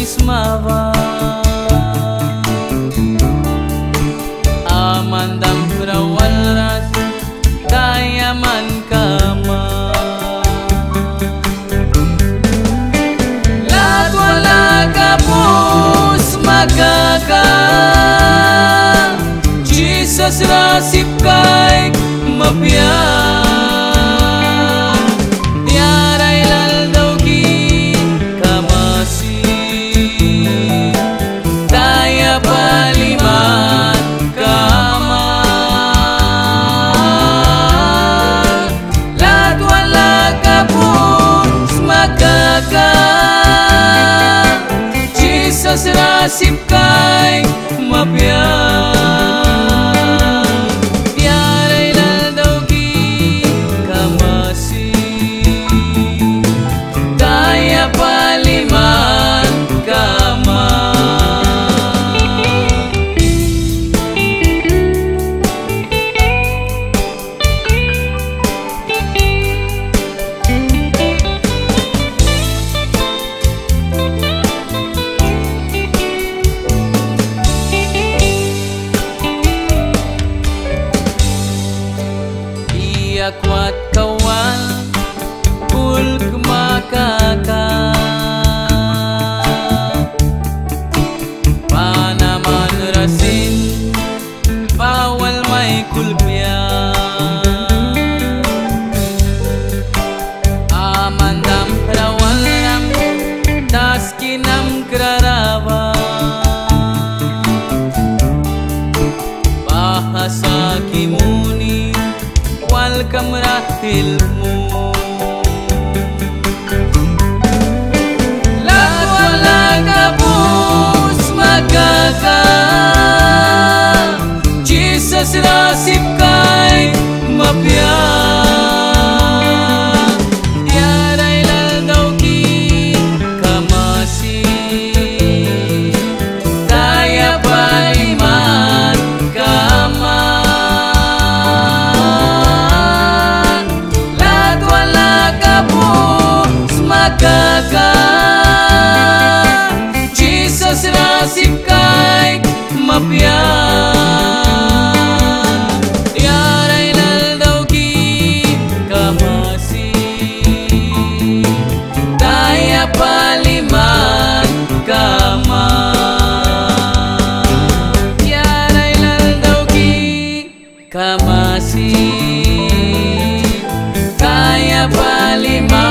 ismava amandam rawalrat dayaman kama latwala kapus magaka Jesus rasip kay mapya rasip kay mapya tiaray laldaw ki kamasi daya paliman kama kuat kawan kul kemakaka panaman rasin bawal may kulpya amandam rawal ram tas kinam krarava bahasa kimuni welcome rahilmu latwala kapus magaka Jesus rasip kay mapya tiaray laldaw ki kamasi daya paliman kama magaka Jesus rasip kay mapya tiaray laldaw ki kamasi daya paliman kama tiaray laldaw ki kamasi daya paliman